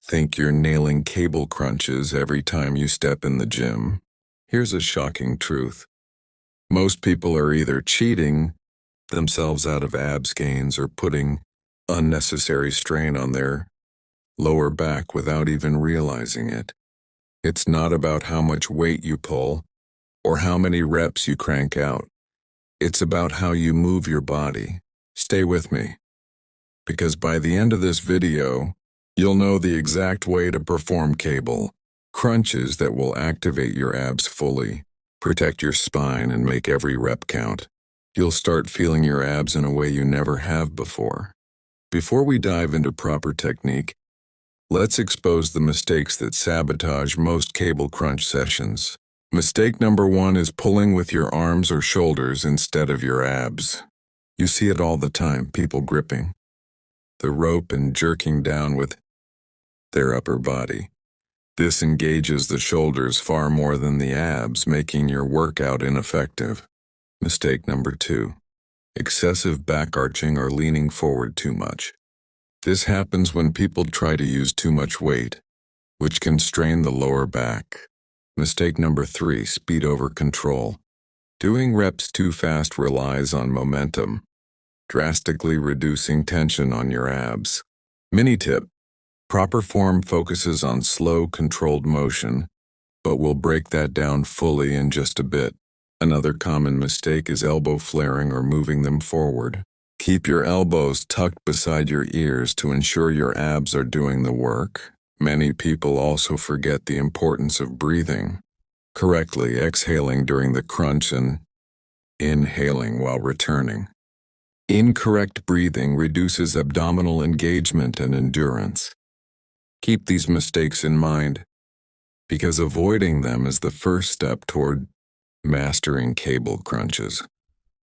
Think you're nailing cable crunches every time you step in the gym? Here's a shocking truth. Most people are either cheating themselves out of abs gains or putting unnecessary strain on their lower back without even realizing it. It's not about how much weight you pull or how many reps you crank out. It's about how you move your body. Stay with me, because by the end of this video, you'll know the exact way to perform cable crunches that will activate your abs fully, protect your spine, and make every rep count. You'll start feeling your abs in a way you never have before. Before we dive into proper technique, let's expose the mistakes that sabotage most cable crunch sessions. Mistake number 1 is pulling with your arms or shoulders instead of your abs. You see it all the time, people gripping the rope and jerking down with their upper body. This engages the shoulders far more than the abs, making your workout ineffective. Mistake number 2. Excessive back arching or leaning forward too much. This happens when people try to use too much weight, which can strain the lower back. Mistake number 3. Speed over control. Doing reps too fast relies on momentum, drastically reducing tension on your abs. Mini tip: proper form focuses on slow, controlled motion, but we'll break that down fully in just a bit. Another common mistake is elbow flaring or moving them forward. Keep your elbows tucked beside your ears to ensure your abs are doing the work. Many people also forget the importance of breathing correctly, exhaling during the crunch and inhaling while returning. Incorrect breathing reduces abdominal engagement and endurance. Keep these mistakes in mind, because avoiding them is the first step toward mastering cable crunches.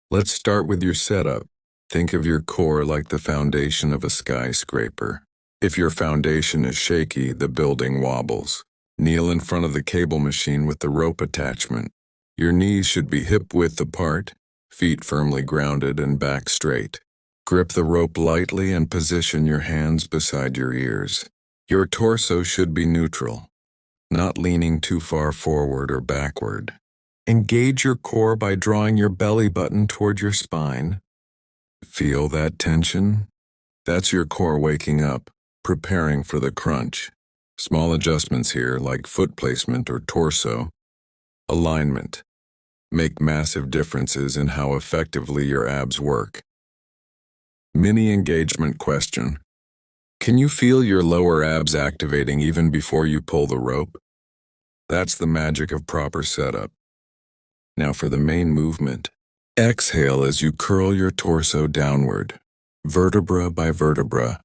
Let's start with your setup. Think of your core like the foundation of a skyscraper. If your foundation is shaky, the building wobbles. Kneel in front of the cable machine with the rope attachment. Your knees should be hip-width apart, feet firmly grounded and back straight. Grip the rope lightly and position your hands beside your ears. Your torso should be neutral, not leaning too far forward or backward. Engage your core by drawing your belly button toward your spine. Feel that tension? That's your core waking up, preparing for the crunch. Small adjustments here, like foot placement or torso alignment, make massive differences in how effectively your abs work. Mini engagement question: can you feel your lower abs activating even before you pull the rope? That's the magic of proper setup. Now for the main movement. Exhale as you curl your torso downward, vertebra by vertebra,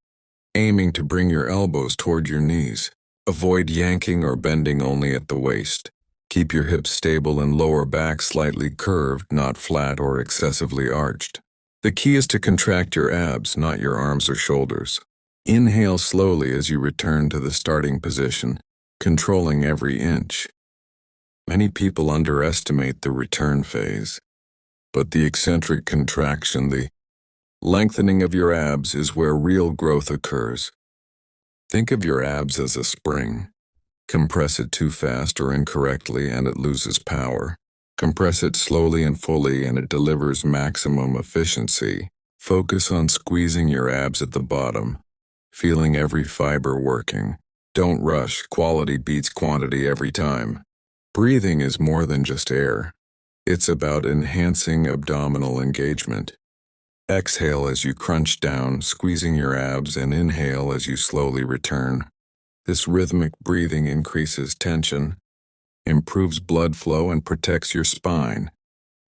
aiming to bring your elbows toward your knees. Avoid yanking or bending only at the waist. Keep your hips stable and lower back slightly curved, not flat or excessively arched. The key is to contract your abs, not your arms or shoulders. Inhale slowly as you return to the starting position, controlling every inch. Many people underestimate the return phase, but the eccentric contraction, the lengthening of your abs, is where real growth occurs. Think of your abs as a spring. Compress it too fast or incorrectly and it loses power. Compress it slowly and fully and it delivers maximum efficiency. Focus on squeezing your abs at the bottom, feeling every fiber working. Don't rush. Quality beats quantity every time. Breathing is more than just air. It's about enhancing abdominal engagement. Exhale as you crunch down, squeezing your abs, and inhale as you slowly return. This rhythmic breathing increases tension, improves blood flow, and protects your spine.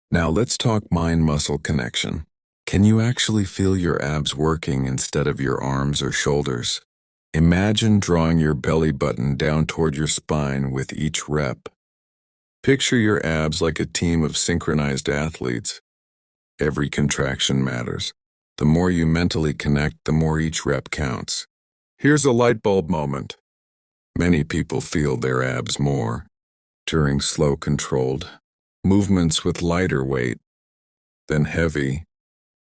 Now let's talk mind-muscle connection. Can you actually feel your abs working instead of your arms or shoulders? Imagine drawing your belly button down toward your spine with each rep. Picture your abs like a team of synchronized athletes. Every contraction matters. The more you mentally connect, the more each rep counts. Here's a light bulb moment. Many people feel their abs more during slow, controlled movements with lighter weight than heavy,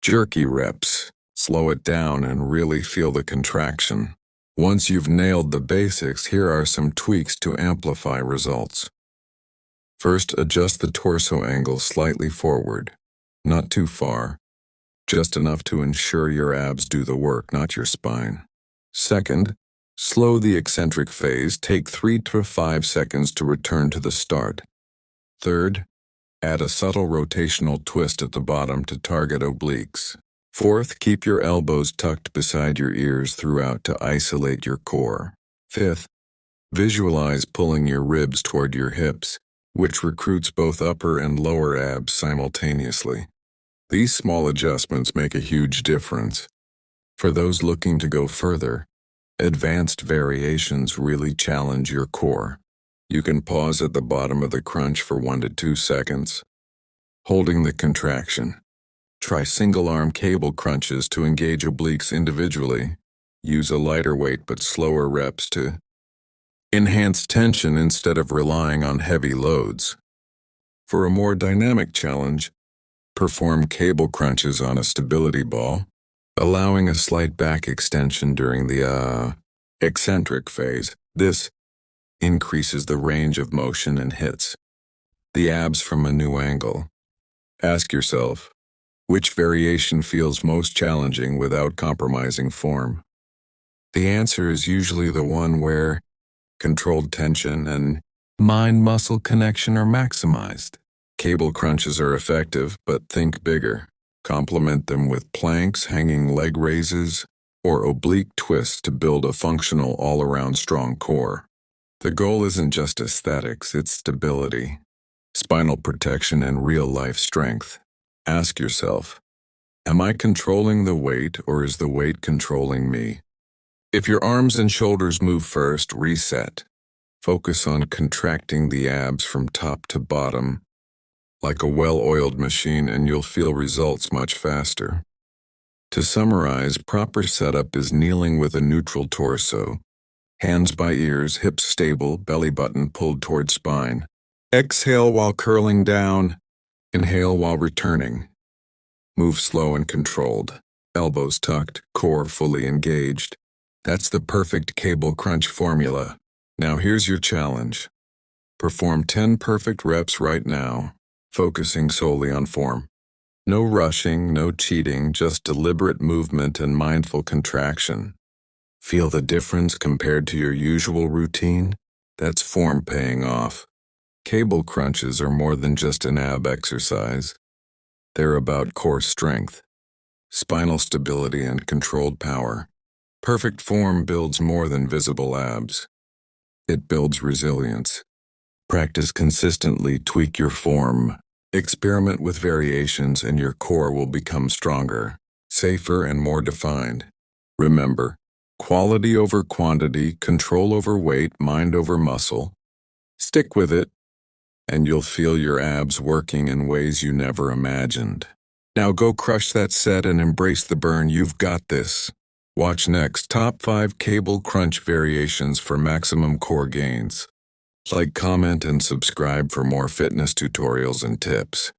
jerky reps. Slow it down and really feel the contraction. Once you've nailed the basics, here are some tweaks to amplify results. First, adjust the torso angle slightly forward, not too far, just enough to ensure your abs do the work, not your spine. Second, slow the eccentric phase, take 3 to 5 seconds to return to the start. Third, add a subtle rotational twist at the bottom to target obliques. Fourth, keep your elbows tucked beside your ears throughout to isolate your core. Fifth, visualize pulling your ribs toward your hips, which recruits both upper and lower abs simultaneously. These small adjustments make a huge difference. For those looking to go further, advanced variations really challenge your core. You can pause at the bottom of the crunch for 1 to 2 seconds, holding the contraction. Try single-arm cable crunches to engage obliques individually. Use a lighter weight but slower reps to enhance tension instead of relying on heavy loads. For a more dynamic challenge, perform cable crunches on a stability ball, allowing a slight back extension during the eccentric phase. This increases the range of motion and hits the abs from a new angle. Ask yourself, which variation feels most challenging without compromising form? The answer is usually the one where controlled tension and mind-muscle connection are maximized. Cable crunches are effective, but think bigger. Complement them with planks, hanging leg raises, or oblique twists to build a functional all-around strong core. The goal isn't just aesthetics, it's stability, spinal protection, and real-life strength. Ask yourself, am I controlling the weight or is the weight controlling me? If your arms and shoulders move first, reset. Focus on contracting the abs from top to bottom, like a well-oiled machine, and you'll feel results much faster. To summarize, proper setup is kneeling with a neutral torso, hands by ears, hips stable, belly button pulled toward spine. Exhale while curling down. Inhale while returning. Move slow and controlled. Elbows tucked, core fully engaged. That's the perfect cable crunch formula. Now here's your challenge. Perform 10 perfect reps right now, focusing solely on form. No rushing, no cheating, just deliberate movement and mindful contraction. Feel the difference compared to your usual routine? That's form paying off. Cable crunches are more than just an ab exercise. They're about core strength, spinal stability, and controlled power. Perfect form builds more than visible abs. It builds resilience. Practice consistently, tweak your form, experiment with variations, and your core will become stronger, safer, and more defined. Remember, quality over quantity, control over weight, mind over muscle. Stick with it, and you'll feel your abs working in ways you never imagined. Now go crush that set and embrace the burn. You've got this. Watch next, top 5 cable crunch variations for maximum core gains. Like, comment, and subscribe for more fitness tutorials and tips.